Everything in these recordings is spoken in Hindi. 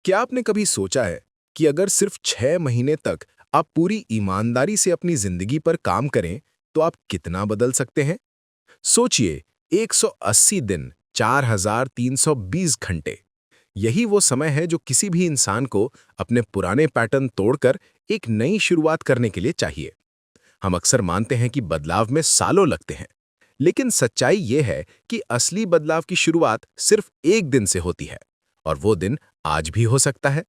क्या आपने कभी सोचा है कि अगर सिर्फ 6 महीने तक आप पूरी ईमानदारी से अपनी जिंदगी पर काम करें, तो आप कितना बदल सकते हैं? सोचिए, 180 दिन, 4320 घंटे। यही वो समय है जो किसी भी इंसान को अपने पुराने पैटर्न तोड़कर एक नई शुरुआत करने के लिए चाहिए। हम अक्सर मानते हैं कि बदलाव में सालों लगते हैं, लेकिन सच्चाई ये है कि असली बदलाव की शुरुआत सिर्फ एक दिन से होती है, और वो दिन आज भी हो सकता है।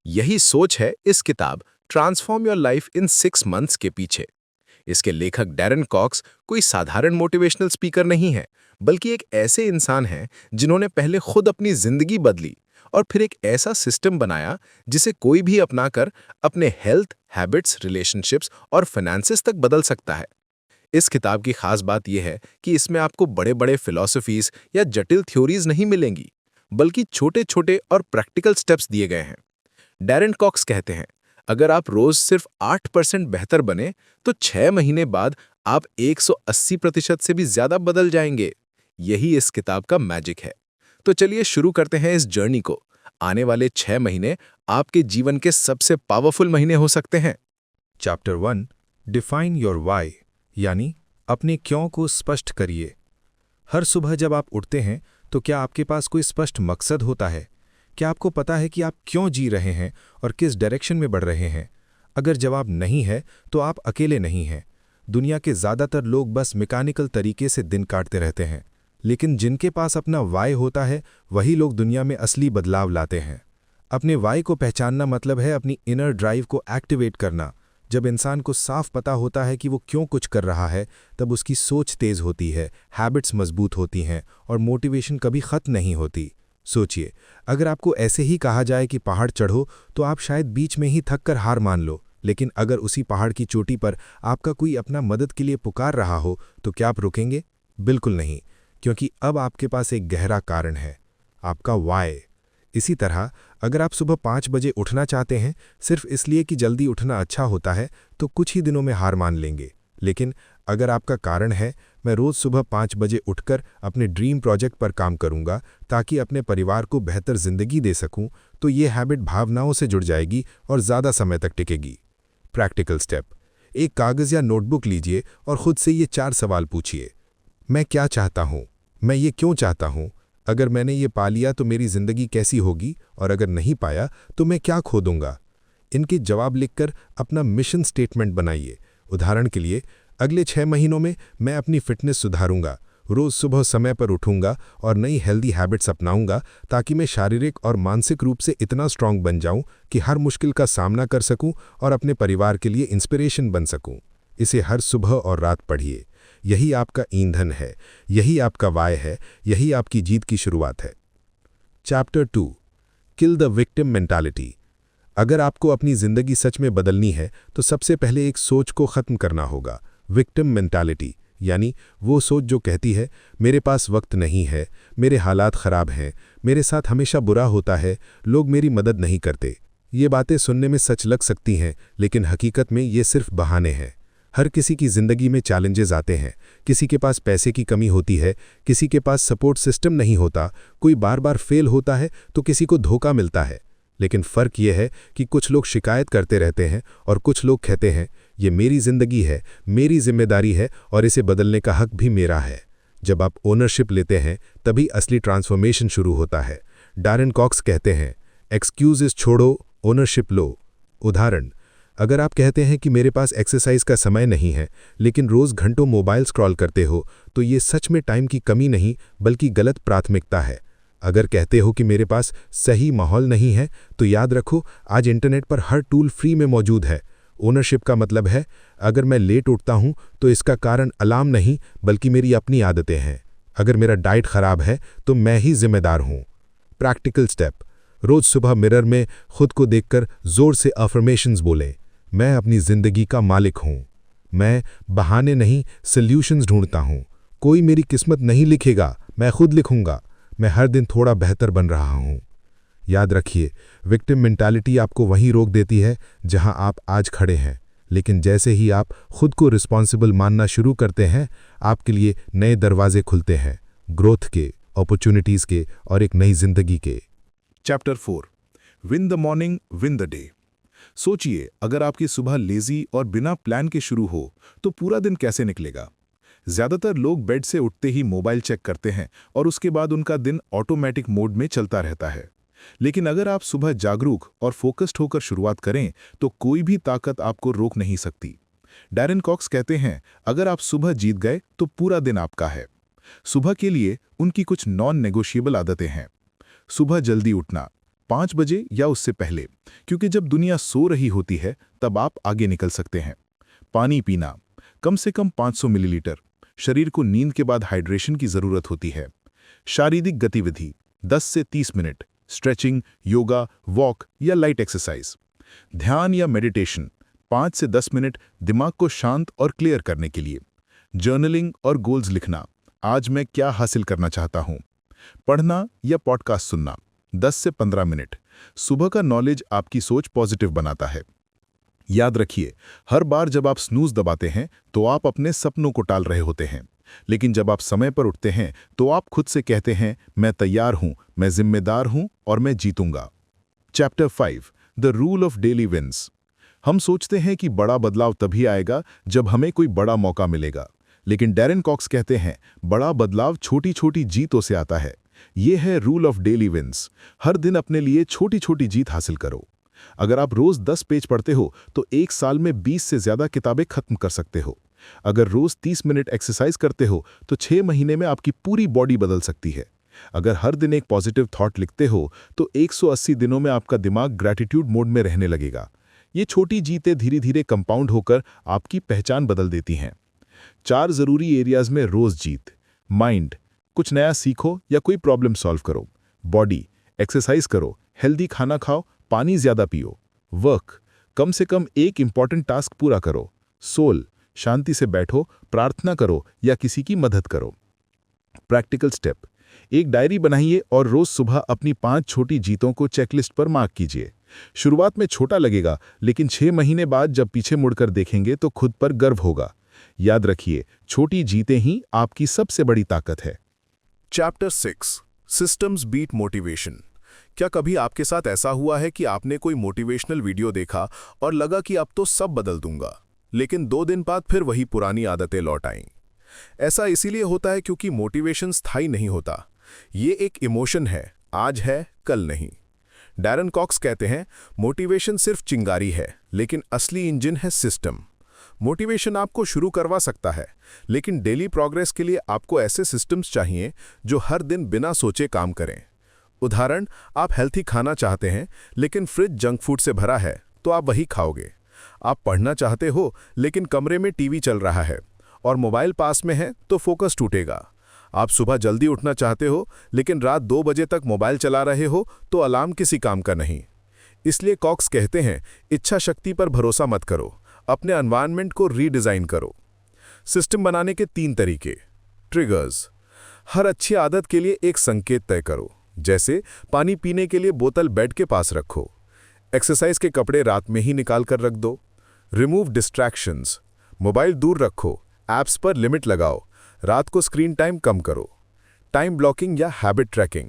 यही सोच है इस किताब transform your life in 6 months के पीछे। इसके लेखक डैरेन कॉक्स कोई साधारण मोटिवेशनल स्पीकर नहीं है, बल्कि एक ऐसे इंसान हैं जिन्होंने पहले खुद अपनी जिंदगी बदली और फिर एक ऐसा सिस्टम बनाया जिसे कोई भी अपनाकर अपने हेल्थ, हैबिट्स, रिलेशनशिप्स और फाइनेंसेस तक बदल सकता है। इस किताब की खास बात यह है कि इसमें आपको बड़े-बड़े फिलॉसफीज या जटिल थ्योरीज नहीं मिलेंगी, बल्कि छोटे-छोटे और प्रैक्टिकल स्टेप्स दिए गए हैं। डैरेन कॉक्स कहते हैं, अगर आप रोज सिर्फ 8% बेहतर बने, तो 6 महीने बाद आप 180% से भी ज्यादा बदल जाएंगे। यही इस किताब का मैजिक है। तो चलिए शुरू करते हैं इस जर्नी को। आने वाले 6 महीने आपके जीवन के सबसे पावरफुल महीने हो सकते हैं। चैप्टर 1 डिफाइन योर वाई यानी अपने क्यों को स्पष्ट करिए। हर सुबह जब आप उठते हैं तो क्या आपके पास कोई स्पष्ट मकसद होता है? क्या आपको पता है कि आप क्यों जी रहे हैं और किस डायरेक्शन में बढ़ रहे हैं? अगर जवाब नहीं है तो आप अकेले नहीं हैं। दुनिया के ज़्यादातर लोग बस मैकेनिकल तरीके से दिन काटते रहते हैं, लेकिन जिनके पास अपना वाई होता है वही लोग दुनिया में असली बदलाव लाते हैं। अपने वाई को पहचानना मतलब है अपनी इनर ड्राइव को एक्टिवेट करना। जब इंसान को साफ पता होता है कि वो क्यों कुछ कर रहा है, तब उसकी सोच तेज होती है, हैबिट्स मजबूत होती हैं और मोटिवेशन कभी खत्म नहीं होती। सोचिए, अगर आपको ऐसे ही कहा जाए कि पहाड़ चढ़ो, तो आप शायद बीच में ही थक कर हार मान लो। लेकिन अगर उसी पहाड़ की चोटी पर आपका कोई अपना मदद के लिए पुकार रहा हो, तो क्या आप रुकेंगे? बिल्कुल नहीं, क्योंकि अब आपके पास एक गहरा कारण है, आपका वाई। इसी तरह अगर आप सुबह 5 बजे उठना चाहते हैं सिर्फ इसलिए कि जल्दी उठना अच्छा होता है, तो कुछ ही दिनों में हार मान लेंगे। लेकिन अगर आपका कारण है, मैं रोज़ सुबह 5 बजे उठकर अपने ड्रीम प्रोजेक्ट पर काम करूंगा ताकि अपने परिवार को बेहतर जिंदगी दे सकूं, तो ये हैबिट भावनाओं से जुड़ जाएगी और ज़्यादा समय तक टिकेगी। प्रैक्टिकल स्टेप: एक कागज़ या नोटबुक लीजिए और खुद से ये 4 सवाल पूछिए। मैं क्या चाहता हूँ? मैं ये क्यों चाहता हूँ? अगर मैंने ये पा लिया तो मेरी ज़िंदगी कैसी होगी, और अगर नहीं पाया तो मैं क्या खो दूंगा? इनके जवाब लिखकर अपना मिशन स्टेटमेंट बनाइए। उदाहरण के लिए, अगले 6 महीनों में मैं अपनी फिटनेस सुधारूंगा, रोज़ सुबह समय पर उठूंगा और नई हेल्दी हैबिट्स अपनाऊंगा ताकि मैं शारीरिक और मानसिक रूप से इतना स्ट्रांग बन जाऊं कि हर मुश्किल का सामना कर सकूं और अपने परिवार के लिए इंस्पिरेशन बन सकूं। इसे हर सुबह और रात पढ़िए। यही आपका ईंधन है, यही आपका वाई है, यही आपकी जीत की शुरुआत है। Chapter 2 kill the victim mentality. अगर आपको अपनी ज़िंदगी सच में बदलनी है तो सबसे पहले एक सोच को ख़त्म करना होगा, विक्टिम मेंटालिटी, यानी वो सोच जो कहती है मेरे पास वक्त नहीं है, मेरे हालात ख़राब हैं, मेरे साथ हमेशा बुरा होता है, लोग मेरी मदद नहीं करते। ये बातें सुनने में सच लग सकती हैं, लेकिन हकीकत में ये सिर्फ बहाने हैं। हर किसी की ज़िंदगी में चैलेंजेस आते हैं। किसी के पास पैसे की कमी होती है, किसी के पास सपोर्ट सिस्टम नहीं होता, कोई बार बार फेल होता है तो किसी को धोखा मिलता है। लेकिन फ़र्क यह है कि कुछ लोग शिकायत करते रहते हैं और कुछ लोग कहते हैं ये मेरी ज़िंदगी है, मेरी जिम्मेदारी है और इसे बदलने का हक भी मेरा है। जब आप ओनरशिप लेते हैं तभी असली ट्रांसफॉर्मेशन शुरू होता है। डैरेन कॉक्स कहते हैं, एक्सक्यूज़ेस छोड़ो, ओनरशिप लो। उदाहरण: अगर आप कहते हैं कि मेरे पास एक्सरसाइज का समय नहीं है, लेकिन रोज़ घंटों मोबाइल स्क्रॉल करते हो, तो ये सच में टाइम की कमी नहीं बल्कि गलत प्राथमिकता है। अगर कहते हो कि मेरे पास सही माहौल नहीं है, तो याद रखो आज इंटरनेट पर हर टूल फ्री में मौजूद है। ओनरशिप का मतलब है अगर मैं लेट उठता हूँ तो इसका कारण अलार्म नहीं बल्कि मेरी अपनी आदतें हैं। अगर मेरा डाइट खराब है तो मैं ही जिम्मेदार हूँ। प्रैक्टिकल स्टेप: रोज़ सुबह मिरर में खुद को देखकर जोर से अफर्मेशंस बोलें। मैं अपनी ज़िंदगी का मालिक हूँ। मैं बहाने नहीं सॉल्यूशंस ढूंढता हूँ। कोई मेरी किस्मत नहीं लिखेगा, मैं खुद लिखूंगा। मैं हर दिन थोड़ा बेहतर बन रहा हूँ। याद रखिए, विक्टिम मेंटालिटी आपको वहीं रोक देती है जहां आप आज खड़े हैं, लेकिन जैसे ही आप खुद को रिस्पॉन्सिबल मानना शुरू करते हैं, आपके लिए नए दरवाजे खुलते हैं, ग्रोथ के, अपॉर्चुनिटीज़ के और एक नई जिंदगी के। Chapter 4 win the morning win the day. सोचिए, अगर आपकी सुबह लेजी और बिना प्लान के शुरू हो तो पूरा दिन कैसे निकलेगा। ज्यादातर लोग बेड से उठते ही मोबाइल चेक करते हैं और उसके बाद उनका दिन ऑटोमेटिक मोड में चलता रहता है। लेकिन अगर आप सुबह जागरूक और फोकस्ड होकर शुरुआत करें तो कोई भी ताकत आपको रोक नहीं सकती। डैरेन कॉक्स कहते हैं, अगर आप सुबह जीत गए तो पूरा दिन आपका है। सुबह के लिए उनकी कुछ नॉन नेगोशिएबल आदतें हैं। सुबह जल्दी उठना, 5 बजे या उससे पहले, क्योंकि जब दुनिया सो रही होती है तब आप आगे निकल सकते हैं। पानी पीना, कम से कम 500 मिलीलीटर। शरीर को नींद के बाद हाइड्रेशन की जरूरत होती है। शारीरिक गतिविधि, 10 से 30 मिनट, स्ट्रेचिंग, योगा, वॉक या लाइट एक्सरसाइज। ध्यान या मेडिटेशन, 5 से 10 मिनट दिमाग को शांत और क्लियर करने के लिए। जर्नलिंग और गोल्स लिखना, आज मैं क्या हासिल करना चाहता हूं। पढ़ना या पॉडकास्ट सुनना, 10 से 15 मिनट। सुबह का नॉलेज आपकी सोच पॉजिटिव बनाता है। याद रखिए, हर बार जब आप स्नूज दबाते हैं तो आप अपने सपनों को टाल रहे होते हैं, लेकिन जब आप समय पर उठते हैं तो आप खुद से कहते हैं, मैं तैयार हूं, मैं जिम्मेदार हूं और मैं जीतूंगा। Chapter 5, the rule of daily wins. हम सोचते हैं कि बड़ा बदलाव तभी आएगा जब हमें कोई बड़ा मौका मिलेगा, लेकिन डैरेन कॉक्स कहते हैं, बड़ा बदलाव छोटी छोटी जीतों से आता है। ये है रूल ऑफ डेली विंस। हर दिन अपने लिए छोटी छोटी जीत हासिल करो। अगर आप रोज 10 पेज पढ़ते हो तो 1 साल में 20 से ज्यादा किताबें खत्म कर सकते हो। अगर रोज 30 मिनट एक्सरसाइज करते हो तो 6 महीने में आपकी पूरी बॉडी बदल सकती है। अगर हर दिन एक पॉजिटिव थॉट लिखते हो तो 180 दिनों में आपका दिमाग ग्रैटिट्यूड मोड में रहने लगेगा। ये छोटी जीतें धीरे धीरे कंपाउंड होकर आपकी पहचान बदल देती हैं। 4 जरूरी एरियाज में रोज जीत। माइंड, कुछ नया सीखो या कोई प्रॉब्लम सॉल्व करो। बॉडी, एक्सरसाइज करो, हेल्दी खाना खाओ, पानी ज्यादा पियो। वर्क, कम से कम एक इंपॉर्टेंट टास्क पूरा करो। सोल, शांति से बैठो, प्रार्थना करो या किसी की मदद करो। प्रैक्टिकल स्टेप, एक डायरी बनाइए और रोज सुबह अपनी 5 छोटी जीतों को चेकलिस्ट पर मार्क कीजिए। शुरुआत में छोटा लगेगा, लेकिन 6 महीने बाद जब पीछे मुड़कर देखेंगे तो खुद पर गर्व होगा। याद रखिए, छोटी जीतें ही आपकी सबसे बड़ी ताकत है। Chapter 6, systems beat motivation. क्या कभी आपके साथ ऐसा हुआ है कि आपने कोई मोटिवेशनल वीडियो देखा और लगा कि अब तो सब बदल दूंगा, लेकिन 2 दिन बाद फिर वही पुरानी आदतें लौट आईं? ऐसा इसीलिए होता है क्योंकि मोटिवेशन स्थायी नहीं होता। ये एक इमोशन है, आज है कल नहीं। डैरेन कॉक्स कहते हैं, मोटिवेशन सिर्फ चिंगारी है, लेकिन असली इंजन है सिस्टम। मोटिवेशन आपको शुरू करवा सकता है, लेकिन डेली प्रोग्रेस के लिए आपको ऐसे सिस्टम्स चाहिए जो हर दिन बिना सोचे काम करें। उदाहरण, आप हेल्थी खाना चाहते हैं लेकिन फ्रिज जंक फूड से भरा है तो आप वही खाओगे। आप पढ़ना चाहते हो लेकिन कमरे में टीवी चल रहा है और मोबाइल पास में है तो फोकस टूटेगा। आप सुबह जल्दी उठना चाहते हो लेकिन रात 2 बजे तक मोबाइल चला रहे हो तो अलार्म किसी काम का नहीं। इसलिए कॉक्स कहते हैं, इच्छा शक्ति पर भरोसा मत करो, अपने एनवायरनमेंट को रीडिज़ाइन करो। सिस्टम बनाने के 3 तरीके। ट्रिगर्स, हर अच्छी आदत के लिए एक संकेत तय करो, जैसे पानी पीने के लिए बोतल बेड के पास रखो। एक्सरसाइज के कपड़े रात में ही निकाल कर रख दो। रिमूव डिस्ट्रैक्शंस, मोबाइल दूर रखो, ऐप्स पर लिमिट लगाओ, रात को स्क्रीन टाइम कम करो। टाइम ब्लॉकिंग या हैबिट ट्रैकिंग,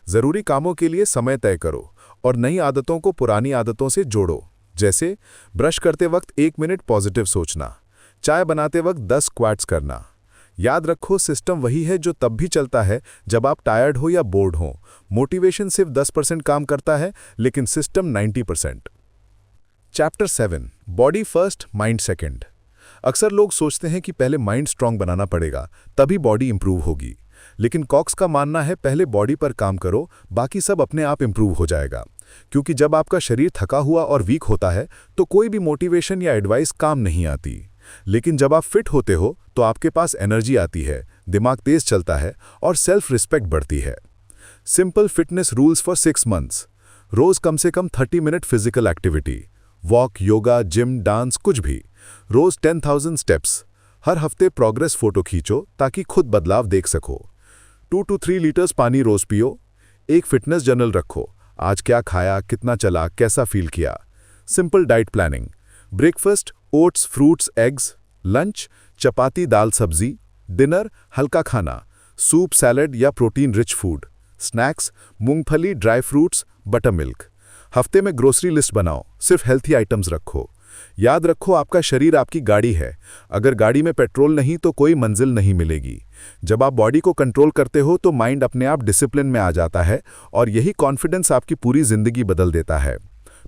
ज़रूरी कामों के लिए समय तय करो और नई आदतों को पुरानी आदतों से जोड़ो, जैसे ब्रश करते वक्त 1 मिनट पॉजिटिव सोचना, चाय बनाते वक्त 10 स्क्वाट्स करना। याद रखो, सिस्टम वही है जो तब भी चलता है जब आप टायर्ड हो या बोर्ड हो। मोटिवेशन सिर्फ 10% काम करता है, लेकिन system 90%। Chapter 7, body first mind second. अक्सर लोग सोचते हैं कि पहले माइंड स्ट्रांग बनाना पड़ेगा, तभी बॉडी इंप्रूव होगी। लेकिन कॉक्स का मानना है, पहले बॉडी पर काम करो, बाकी सब अपने आप इंप्रूव हो जाएगा। क्योंकि जब आपका शरीर थका हुआ और वीक होता है तो कोई भी मोटिवेशन या एडवाइस काम नहीं आती। लेकिन जब आप फिट होते हो तो आपके पास एनर्जी आती है, दिमाग तेज चलता है और सेल्फ रिस्पेक्ट बढ़ती है। Simple fitness rules for 6 months. रोज कम से कम 30 minute physical activity, walk, yoga, gym, dance, कुछ भी। रोज 10,000 स्टेप्स। हर हफ्ते प्रोग्रेस फोटो खींचो ताकि खुद बदलाव देख सको। 2 to 3 लीटर्स पानी रोज पियो। एक फिटनेस जर्नल रखो, आज क्या खाया, कितना चला, कैसा फील किया। Simple diet planning, breakfast oats, fruits, eggs. Lunch chapati, दाल, सब्जी। डिनर हल्का खाना, सूप, सैलड या प्रोटीन रिच फूड। स्नैक्स मूंगफली, ड्राई फ्रूट्स, बटर मिल्क। हफ्ते में ग्रोसरी लिस्ट बनाओ, सिर्फ हेल्थी आइटम्स रखो। याद रखो, आपका शरीर आपकी गाड़ी है। अगर गाड़ी में पेट्रोल नहीं तो कोई मंजिल नहीं मिलेगी। जब आप बॉडी को कंट्रोल करते हो तो माइंड अपने आप डिसिप्लिन में आ जाता है और यही कॉन्फिडेंस आपकी पूरी जिंदगी बदल देता है।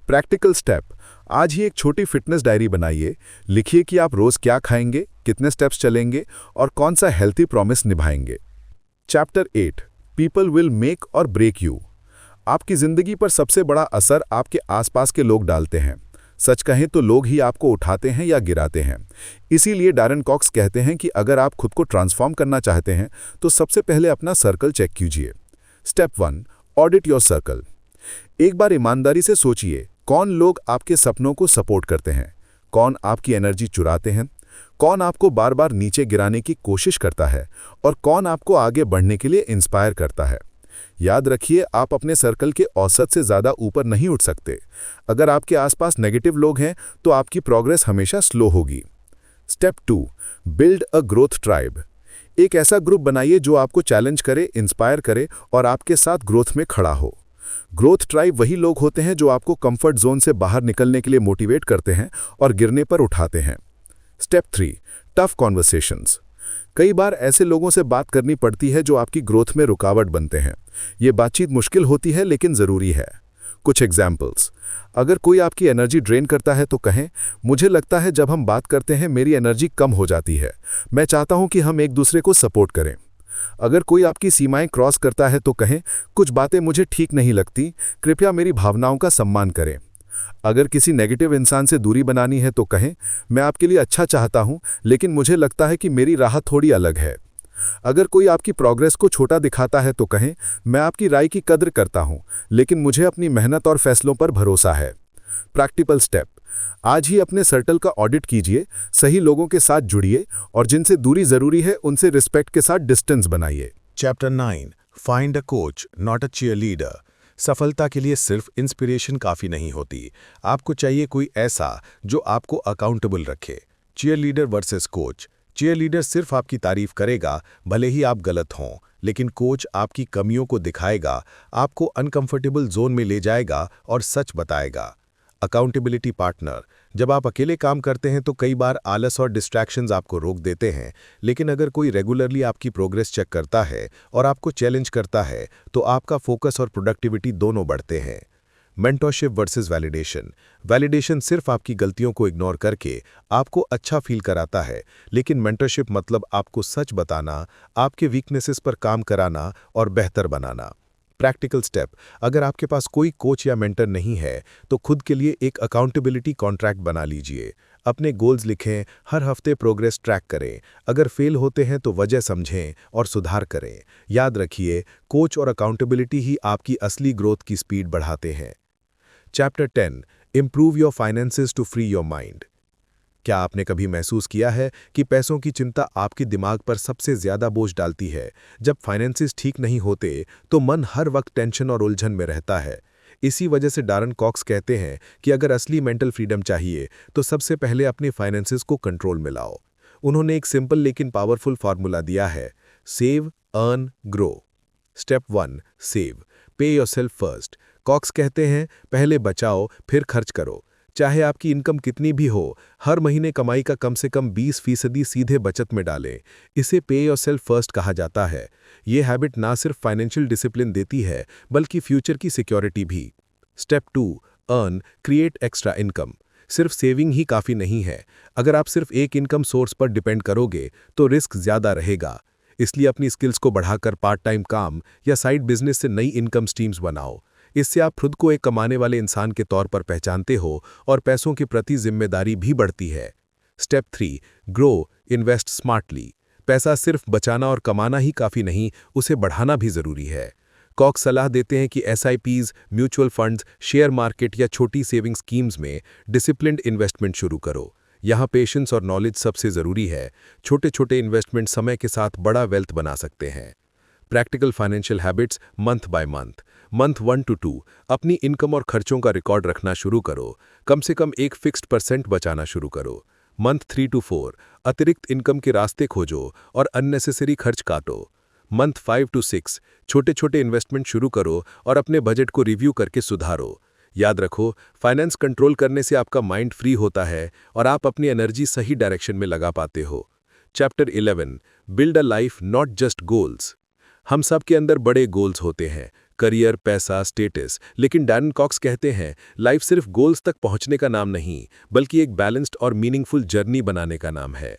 प्रैक्टिकल स्टेप, आज ही एक छोटी फिटनेस डायरी बनाइए। लिखिए कि आप रोज क्या खाएंगे, कितने स्टेप्स चलेंगे और कौन सा हेल्थी प्रॉमिस निभाएंगे। चैप्टर 8, पीपल विल मेक और ब्रेक यू। आपकी जिंदगी पर सबसे बड़ा असर आपके आसपास के लोग डालते हैं। सच कहें तो लोग ही आपको उठाते हैं या गिराते हैं। इसीलिए डैरन कॉक्स कहते हैं कि अगर आप खुद को ट्रांसफॉर्म करना चाहते हैं तो सबसे पहले अपना सर्कल चेक कीजिए। Step 1, audit your circle. एक बार ईमानदारी से सोचिए, कौन लोग आपके सपनों को सपोर्ट करते हैं, कौन आपकी एनर्जी चुराते हैं, कौन आपको बार बार नीचे गिराने की कोशिश करता है और कौन आपको आगे बढ़ने के लिए इंस्पायर करता है। याद रखिए, आप अपने सर्कल के औसत से ज़्यादा ऊपर नहीं उठ सकते। अगर आपके आसपास नेगेटिव लोग हैं तो आपकी प्रोग्रेस हमेशा स्लो होगी। Step 2, build a growth tribe. एक ऐसा ग्रुप बनाइए जो आपको चैलेंज करे, इंस्पायर करे और आपके साथ ग्रोथ में खड़ा हो। ग्रोथ ट्राइब वही लोग होते हैं जो आपको कंफर्ट जोन से बाहर निकलने के लिए मोटिवेट करते हैं और गिरने पर उठाते हैं। Step 3, tough conversations. कई बार ऐसे लोगों से बात करनी पड़ती है जो आपकी ग्रोथ में रुकावट बनते हैं। ये बातचीत मुश्किल होती है लेकिन ज़रूरी है। कुछ एग्जाम्पल्स, अगर कोई आपकी एनर्जी ड्रेन करता है तो कहें, मुझे लगता है जब हम बात करते हैं मेरी एनर्जी कम हो जाती है, मैं चाहता हूं कि हम एक दूसरे को सपोर्ट करें। अगर कोई आपकी सीमाएं क्रॉस करता है तो कहें, कुछ बातें मुझे ठीक नहीं लगती, कृपया मेरी भावनाओं का सम्मान करें। अगर किसी नेगेटिव इंसान से दूरी बनानी है तो कहें, मैं आपके लिए अच्छा चाहता हूं लेकिन मुझे लगता है कि मेरी राह थोड़ी अलग है। अगर कोई आपकी प्रोग्रेस को छोटा दिखाता है तो कहें, मैं आपकी राय की कद्र करता हूं लेकिन मुझे अपनी मेहनत और फैसलों पर भरोसा है। प्रैक्टिकल स्टेप, आज ही अपने सर्कल का ऑडिट कीजिए, सही लोगों के साथ जुड़िए और जिनसे दूरी जरूरी है उनसे रिस्पेक्ट के साथ डिस्टेंस बनाइए। Chapter 9, find a coach not a cheerleader. सफलता के लिए सिर्फ इंस्पिरेशन काफ़ी नहीं होती, आपको चाहिए कोई ऐसा जो आपको अकाउंटेबल रखे। Cheerleader versus coach. चीयरलीडर सिर्फ आपकी तारीफ करेगा भले ही आप गलत हों, लेकिन कोच आपकी कमियों को दिखाएगा, आपको अनकंफर्टेबल जोन में ले जाएगा और सच बताएगा। Accountability partner. जब आप अकेले काम करते हैं तो कई बार आलस और डिस्ट्रैक्शंस आपको रोक देते हैं, लेकिन अगर कोई रेगुलरली आपकी प्रोग्रेस चेक करता है और आपको चैलेंज करता है तो आपका फोकस और प्रोडक्टिविटी दोनों बढ़ते हैं। Mentorship versus validation. वैलिडेशन सिर्फ आपकी गलतियों को इग्नोर करके आपको अच्छा फील कराता है, लेकिन मेंटरशिप मतलब आपको सच बताना, आपके वीकनेसेस पर काम कराना और बेहतर बनाना। प्रैक्टिकल स्टेप, अगर आपके पास कोई कोच या मेंटर नहीं है तो खुद के लिए एक अकाउंटेबिलिटी कॉन्ट्रैक्ट बना लीजिए। अपने गोल्स लिखें, हर हफ्ते प्रोग्रेस ट्रैक करें, अगर फेल होते हैं तो वजह समझें और सुधार करें। याद रखिए, कोच और अकाउंटेबिलिटी ही आपकी असली ग्रोथ की स्पीड बढ़ाते हैं। Chapter 10, improve your finances to free your mind. क्या आपने कभी महसूस किया है कि पैसों की चिंता आपके दिमाग पर सबसे ज्यादा बोझ डालती है? जब फाइनेंसेस ठीक नहीं होते तो मन हर वक्त टेंशन और उलझन में रहता है। इसी वजह से डैरन कॉक्स कहते हैं कि अगर असली मेंटल फ्रीडम चाहिए तो सबसे पहले अपने फाइनेंसेस को कंट्रोल में लाओ। उन्होंने एक सिंपल लेकिन पावरफुल फार्मूला दिया है, save, earn, grow. Step 1, save, पे योरसेल्फ फर्स्ट। कॉक्स कहते हैं, पहले बचाओ फिर खर्च करो। चाहे आपकी इनकम कितनी भी हो, हर महीने कमाई का कम से कम 20% सीधे बचत में डालें। इसे पे योरसेल्फ फर्स्ट कहा जाता है। ये हैबिट ना सिर्फ फाइनेंशियल डिसिप्लिन देती है बल्कि फ्यूचर की सिक्योरिटी भी। Step 2, earn, create extra income. सिर्फ सेविंग ही काफ़ी नहीं है। अगर आप सिर्फ एक इनकम सोर्स पर डिपेंड करोगे तो रिस्क ज़्यादा रहेगा। इसलिए अपनी स्किल्स को बढ़ाकर पार्ट टाइम काम या साइड बिजनेस से नई इनकम स्ट्रीम्स बनाओ। इससे आप खुद को एक कमाने वाले इंसान के तौर पर पहचानते हो और पैसों के प्रति जिम्मेदारी भी बढ़ती है। Step 3, grow, invest smartly. पैसा सिर्फ बचाना और कमाना ही काफ़ी नहीं, उसे बढ़ाना भी ज़रूरी है। कॉक्स सलाह देते हैं कि SIPs, mutual funds, share market या छोटी सेविंग स्कीम्स में डिसिप्लिन्ड इन्वेस्टमेंट शुरू करो। यहाँ पेशेंस और नॉलेज सबसे ज़रूरी है। छोटे छोटे इन्वेस्टमेंट समय के साथ बड़ा वेल्थ बना सकते हैं। Practical financial habits month by month. Month 1 to 2 अपनी इनकम और खर्चों का रिकॉर्ड रखना शुरू करो। कम से कम एक फिक्स्ड % बचाना शुरू करो। मंथ 3 to 4 अतिरिक्त इनकम के रास्ते खोजो और अननेसेसरी खर्च काटो। मंथ 5 to 6 छोटे छोटे इन्वेस्टमेंट शुरू करो और अपने बजट को रिव्यू करके सुधारो। याद रखो, फाइनेंस कंट्रोल करने से आपका माइंड फ्री होता है और आप अपनी एनर्जी सही डायरेक्शन में लगा पाते हो। Chapter 11, build a life not just goals. हम सब के अंदर बड़े गोल्स होते हैं, करियर, पैसा, स्टेटस, लेकिन डैरन कॉक्स कहते हैं लाइफ सिर्फ गोल्स तक पहुंचने का नाम नहीं, बल्कि एक बैलेंस्ड और मीनिंगफुल जर्नी बनाने का नाम है।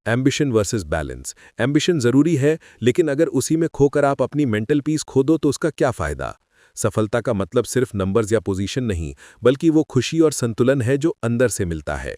Ambition versus balance. एम्बिशन जरूरी है, लेकिन अगर उसी में खोकर आप अपनी मेंटल पीस खो दो तो उसका क्या फायदा। सफलता का मतलब सिर्फ नंबर्स या पोजीशन नहीं, बल्कि वो खुशी और संतुलन है जो अंदर से मिलता है।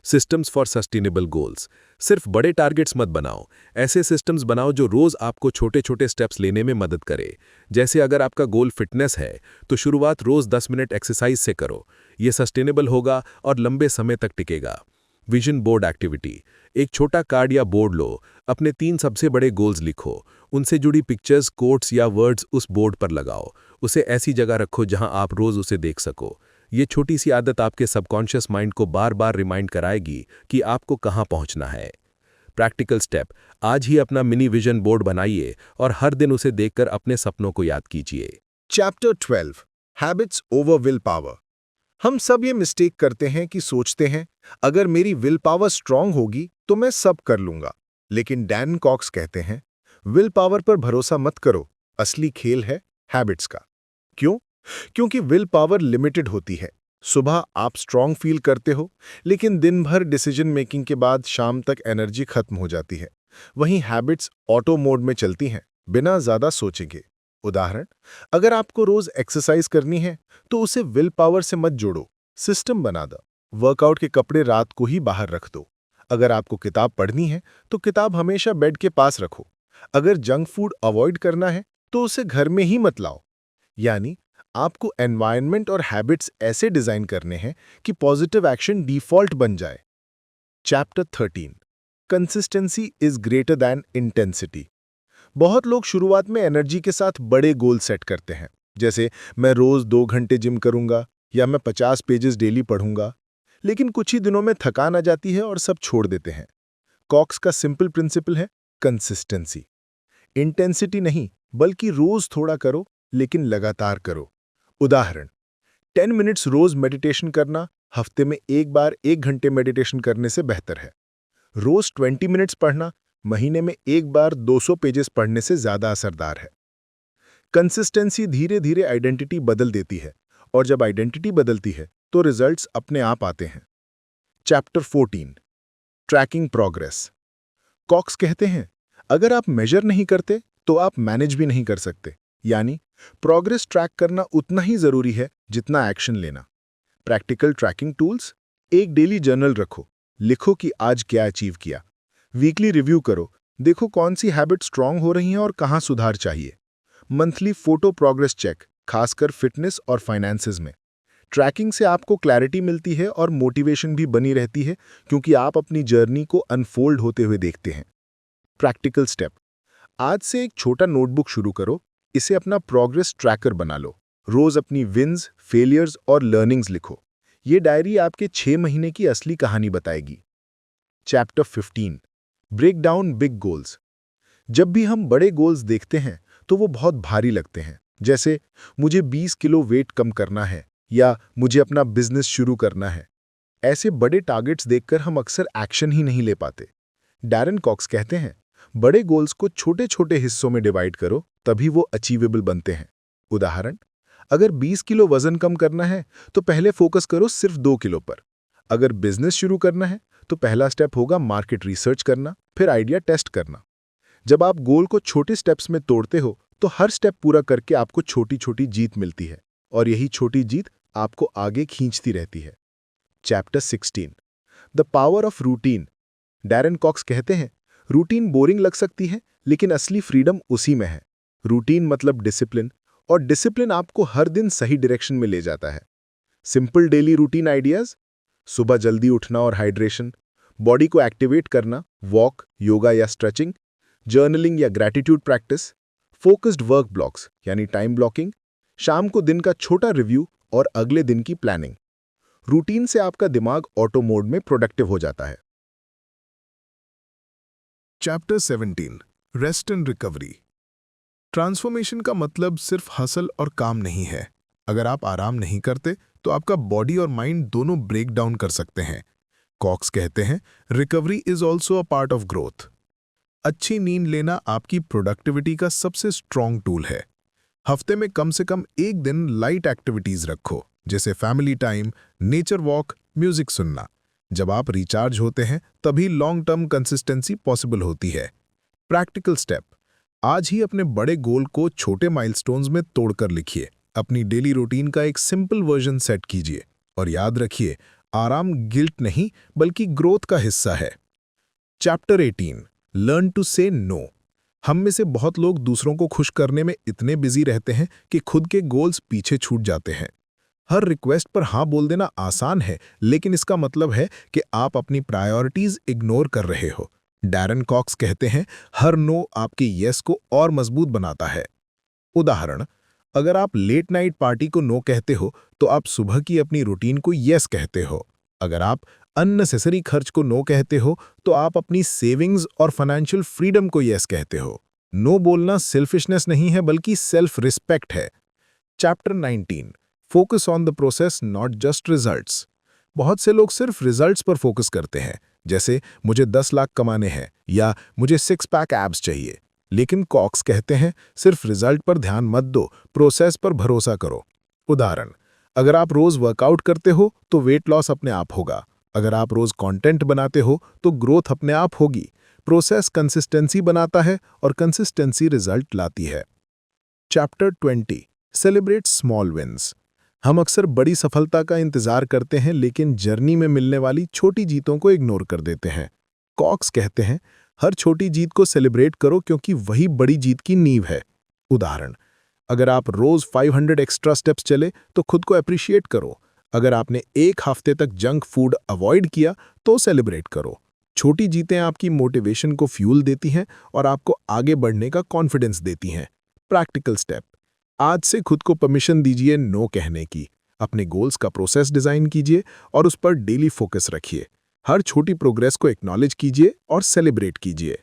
Systems for sustainable goals. सिर्फ बड़े टारगेट्स मत बनाओ, ऐसे सिस्टम्स बनाओ जो रोज आपको छोटे छोटे स्टेप्स लेने में मदद करे। जैसे अगर आपका गोल फिटनेस है तो शुरुआत रोज 10 मिनट एक्सरसाइज से करो। ये सस्टेनेबल होगा और लंबे समय तक टिकेगा। Vision board activity. एक छोटा कार्ड या बोर्ड लो, अपने 3 सबसे बड़े गोल्स लिखो, उनसे जुड़ी पिक्चर्स, कोट्स या वर्ड्स उस बोर्ड पर लगाओ। उसे ऐसी जगह रखो जहां आप रोज उसे देख सको। ये छोटी सी आदत आपके सबकॉन्शियस माइंड को बार बार रिमाइंड कराएगी कि आपको कहां पहुंचना है। Practical step. आज ही अपना मिनी विजन बोर्ड बनाइए और हर दिन उसे देखकर अपने सपनों को याद कीजिए। Chapter 12, habits over will power. हम सब ये मिस्टेक करते हैं कि सोचते हैं अगर मेरी विल पावर स्ट्रांग होगी तो मैं सब कर लूंगा। लेकिन डैन कॉक्स कहते हैं विल पावर पर भरोसा मत करो, असली खेल है हैबिट्स का। क्यों? क्योंकि विल पावर लिमिटेड होती है। सुबह आप स्ट्रांग फील करते हो, लेकिन दिन भर डिसीजन मेकिंग के बाद शाम तक एनर्जी खत्म हो जाती है। वहीं हैबिट्स ऑटो मोड में चलती हैं, बिना ज्यादा सोचेंगे। उदाहरण, अगर आपको रोज एक्सरसाइज करनी है तो उसे विल पावर से मत जोड़ो, सिस्टम बना दो। वर्कआउट के कपड़े रात को ही बाहर रख दो। अगर आपको किताब पढ़नी है तो किताब हमेशा बेड के पास रखो। अगर जंक फूड अवॉइड करना है तो उसे घर में ही मत लाओ। यानी आपको एनवायरनमेंट और हैबिट्स ऐसे डिजाइन करने हैं कि पॉजिटिव एक्शन डिफॉल्ट बन जाए। Chapter 13, consistency is greater than intensity. बहुत लोग शुरुआत में एनर्जी के साथ बड़े गोल सेट करते हैं, जैसे मैं रोज 2 घंटे जिम करूंगा या मैं 50 पेजेस डेली पढ़ूंगा। लेकिन कुछ ही दिनों में थकान आ जाती है और सब छोड़ देते हैं। कॉक्स का सिंपल प्रिंसिपल है कंसिस्टेंसी। इंटेंसिटी नहीं, बल्कि रोज थोड़ा करो, लेकिन लगातार करो। उदाहरण, 10 मिनट्स रोज मेडिटेशन करना हफ्ते में एक बार 1 घंटे मेडिटेशन करने से बेहतर है। रोज 20 मिनट्स पढ़ना महीने में एक बार 200 पेजेस पढ़ने से ज्यादा असरदार है। कंसिस्टेंसी धीरे धीरे आइडेंटिटी बदल देती है, और जब आइडेंटिटी बदलती है तो रिजल्ट्स अपने आप आते हैं। Chapter 14, trekking progress. कॉक्स कहते हैं अगर आप मेजर नहीं करते तो आप मैनेज भी नहीं कर सकते। यानी प्रोग्रेस ट्रैक करना उतना ही जरूरी है जितना एक्शन लेना। Practical tracking tools. एक डेली जर्नल रखो, लिखो कि आज क्या अचीव किया। वीकली रिव्यू करो, देखो कौन सी हैबिट स्ट्रांग हो रही हैं और कहां सुधार चाहिए। मंथली फोटो प्रोग्रेस चेक, खासकर फिटनेस और फाइनेंसेस में। ट्रैकिंग से आपको क्लैरिटी मिलती है और मोटिवेशन भी बनी रहती है, क्योंकि आप अपनी जर्नी को अनफोल्ड होते हुए देखते हैं। Practical step. आज से एक छोटा नोटबुक शुरू करो, इसे अपना प्रोग्रेस ट्रैकर बना लो। रोज अपनी विन्स, फेलियर्स और लर्निंग्स लिखो। ये डायरी आपके 6 महीने की असली कहानी बताएगी। Chapter 15, break down big goals. जब भी हम बड़े गोल्स देखते हैं तो वो बहुत भारी लगते हैं, जैसे मुझे 20 किलो वेट कम करना है या मुझे अपना बिजनेस शुरू करना है। ऐसे बड़े टारगेट्स देखकर हम अक्सर एक्शन ही नहीं ले पाते। डैरन कॉक्स कहते हैं बड़े गोल्स को छोटे छोटे हिस्सों में डिवाइड करो, तभी वो अचीवेबल बनते हैं। उदाहरण, अगर 20 किलो वजन कम करना है तो पहले फोकस करो सिर्फ 2 किलो पर। अगर बिजनेस शुरू करना है तो पहला स्टेप होगा मार्केट रिसर्च करना, फिर आइडिया टेस्ट करना। जब आप गोल को छोटे स्टेप्स में तोड़ते हो तो हर स्टेप पूरा करके आपको छोटी छोटी जीत मिलती है, और यही छोटी जीत आपको आगे खींचती रहती है। Chapter 16, the power of routine. Darren Cox कहते हैं रूटीन बोरिंग लग सकती है, लेकिन असली फ्रीडम उसी में है। रूटीन मतलब डिसिप्लिन, और डिसिप्लिन आपको हर दिन सही डायरेक्शन में ले जाता है। Simple daily routine ideas. सुबह जल्दी उठना और हाइड्रेशन, बॉडी को एक्टिवेट करना, वॉक, योगा या स्ट्रेचिंग, जर्नलिंग या gratitude practice, focused work blocks यानी टाइम ब्लॉकिंग, शाम को दिन का छोटा रिव्यू और अगले दिन की प्लानिंग। रूटीन से आपका दिमाग ऑटो मोड में प्रोडक्टिव हो जाता है। Chapter 17, rest and recovery. Transformation का मतलब सिर्फ हसल और काम नहीं है, अगर आप आराम नहीं करते तो आपका बॉडी और माइंड दोनों ब्रेक डाउन कर सकते हैं। कॉक्स कहते हैं, recovery is also a part of growth. अच्छी नींद लेना आपकी प्रोडक्टिविटी का सबसे स्ट्रॉन्ग टूल है। हफ्ते में कम से कम एक दिन लाइट एक्टिविटीज रखो, जैसे family time, nature walk, music सुनना। जब आप रिचार्ज होते हैं तभी लॉन्ग टर्म कंसिस्टेंसी पॉसिबल होती है। प्रैक्टिकल स्टेप, आज ही अपने बड़े गोल को छोटे माइलस्टोन्स में तोड़कर लिखिए। अपनी डेली रूटीन का एक सिंपल वर्जन सेट कीजिए और याद रखिए, आराम गिल्ट नहीं बल्कि ग्रोथ का हिस्सा है। चैप्टर 18, लर्न टू से नो। हम में से बहुत लोग दूसरों को खुश करने में इतने बिजी रहते हैं कि खुद के गोल्स पीछे छूट जाते हैं। हर रिक्वेस्ट पर हाँ बोल देना आसान है, लेकिन इसका मतलब है कि आप अपनी प्रायोरिटीज इग्नोर कर रहे हो। डैरन कॉक्स कहते हैं, हर नो आपके यस को और मजबूत बनाता है। उदाहरण, अगर आप लेट नाइट पार्टी को नो कहते हो तो आप सुबह की अपनी रूटीन को यस कहते हो। अगर आप अननेसेसरी खर्च को नो कहते हो तो आप अपनी सेविंग्स और फाइनेंशियल फ्रीडम को यस कहते हो। नो बोलना सेल्फिशनेस नहीं है बल्कि सेल्फ रिस्पेक्ट है। Chapter 19, focus on the process not just results. बहुत से लोग सिर्फ रिजल्ट्स पर फोकस करते हैं, जैसे मुझे 10 लाख कमाने हैं या मुझे 6 पैक एब्स चाहिए। लेकिन कॉक्स कहते हैं, सिर्फ रिजल्ट पर ध्यान मत दो, प्रोसेस पर भरोसा करो। उदाहरण, अगर आप रोज वर्कआउट करते हो तो वेट लॉस अपने आप होगा। अगर आप रोज कंटेंट बनाते हो तो ग्रोथ अपने आप होगी। प्रोसेस कंसिस्टेंसी बनाता है और कंसिस्टेंसी रिजल्ट लाती है। Chapter 20, celebrate small wins. हम अक्सर बड़ी सफलता का इंतजार करते हैं, लेकिन जर्नी में मिलने वाली छोटी जीतों को इग्नोर कर देते हैं। कॉक्स कहते हैं, हर छोटी जीत को सेलिब्रेट करो क्योंकि वही बड़ी जीत की नींव है। उदाहरण, अगर आप रोज 500 एक्स्ट्रा स्टेप्स चले तो खुद को अप्रिशिएट करो। अगर आपने एक हफ्ते तक जंक फूड अवॉइड किया तो सेलिब्रेट करो। छोटी जीतें आपकी मोटिवेशन को फ्यूल देती हैं और आपको आगे बढ़ने का कॉन्फिडेंस देती हैं। प्रैक्टिकल स्टेप, आज से खुद को परमिशन दीजिए नो कहने की। अपने गोल्स का प्रोसेस डिजाइन कीजिए और उस पर डेली फोकस रखिए। हर छोटी प्रोग्रेस को एक्नॉलेज कीजिए और सेलिब्रेट कीजिए।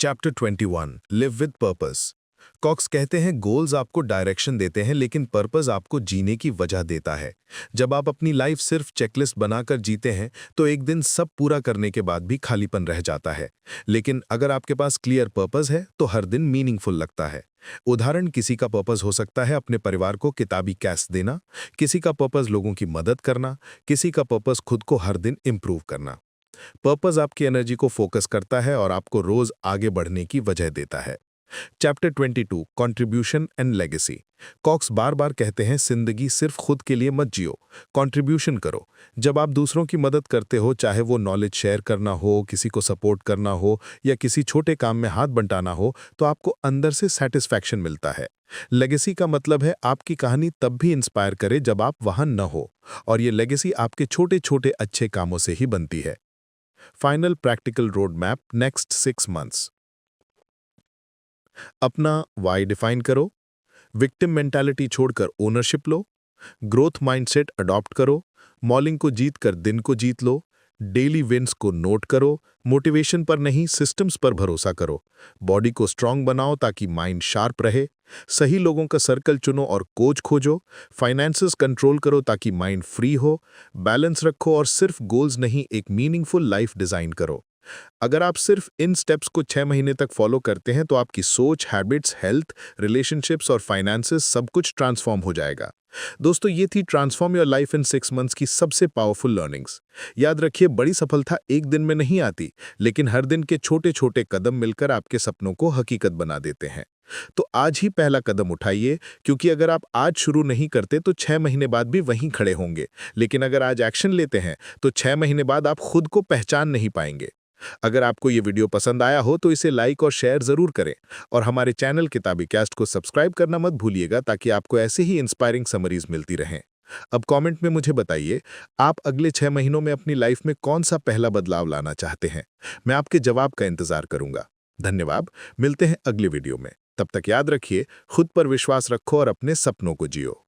Chapter 21, live with purpose. Cox कहते हैं, गोल्स आपको डायरेक्शन देते हैं लेकिन पर्पस आपको जीने की वजह देता है। जब आप अपनी लाइफ सिर्फ चेकलिस्ट बनाकर जीते हैं तो एक दिन सब पूरा करने के बाद भी खालीपन रह जाता है। लेकिन अगर आपके पास क्लियर पर्पस है तो हर दिन मीनिंगफुल लगता है। उदाहरण, किसी का पर्पस हो सकता है अपने परिवार को किताबी कैश देना, किसी का पर्पस लोगों की मदद करना, किसी का पर्पस खुद को हर दिन इंप्रूव करना। पर्पस आपकी एनर्जी को फोकस करता है और आपको रोज आगे बढ़ने की वजह देता है। Chapter 22, contribution and legacy. Cox बार बार कहते हैं, जिंदगी सिर्फ खुद के लिए मत जियो, कंट्रीब्यूशन करो। जब आप दूसरों की मदद करते हो, चाहे वो नॉलेज शेयर करना हो, किसी को सपोर्ट करना हो या किसी छोटे काम में हाथ बंटाना हो, तो आपको अंदर से सेटिस्फैक्शन मिलता है। लेगेसी का मतलब है आपकी कहानी तब भी इंस्पायर करे जब आप वहां न हो, और ये लेगेसी आपके छोटे छोटे अच्छे कामों से ही बनती है। Final practical road map, next 6 months. अपना वाई डिफाइन करो, विक्टिम मेंटालिटी छोड़कर ओनरशिप लो, ग्रोथ माइंडसेट अडॉप्ट करो, मॉर्निंग को जीत कर दिन को जीत लो, डेली विन्स को नोट करो, मोटिवेशन पर नहीं सिस्टम्स पर भरोसा करो, बॉडी को स्ट्रांग बनाओ ताकि माइंड शार्प रहे, सही लोगों का सर्कल चुनो और कोच खोजो, फाइनेंसेस कंट्रोल करो ताकि माइंड फ्री हो, बैलेंस रखो और सिर्फ गोल्स नहीं एक मीनिंगफुल लाइफ डिजाइन करो। अगर आप सिर्फ इन स्टेप्स को 6 महीने तक फॉलो करते हैं तो आपकी सोच, हैबिट्स, हेल्थ, रिलेशनशिप्स और फाइनेंसेस सब कुछ ट्रांसफॉर्म हो जाएगा। दोस्तों, ये थी transform your life in 6 months की सबसे पावरफुल लर्निंग्स। याद रखिए, बड़ी सफलता एक दिन में नहीं आती, लेकिन हर दिन के छोटे छोटे कदम मिलकर आपके सपनों को हकीकत बना देते हैं। तो आज ही पहला कदम उठाइए, क्योंकि अगर आप आज शुरू नहीं करते तो 6 महीने बाद भी वहीं खड़े होंगे, लेकिन अगर आज एक्शन लेते हैं तो 6 महीने बाद आप खुद को पहचान नहीं पाएंगे। अगर आपको ये वीडियो पसंद आया हो तो इसे लाइक और शेयर जरूर करें और हमारे चैनल किताबी कैस्ट को सब्सक्राइब करना मत भूलिएगा ताकि आपको ऐसे ही इंस्पायरिंग समरीज मिलती रहें। अब कमेंट में मुझे बताइए, आप अगले 6 महीनों में अपनी लाइफ में कौन सा पहला बदलाव लाना चाहते हैं। मैं आपके जवाब का इंतजार करूंगा। धन्यवाद, मिलते हैं अगले वीडियो में। तब तक याद रखिए, खुद पर विश्वास रखो और अपने सपनों को जियो।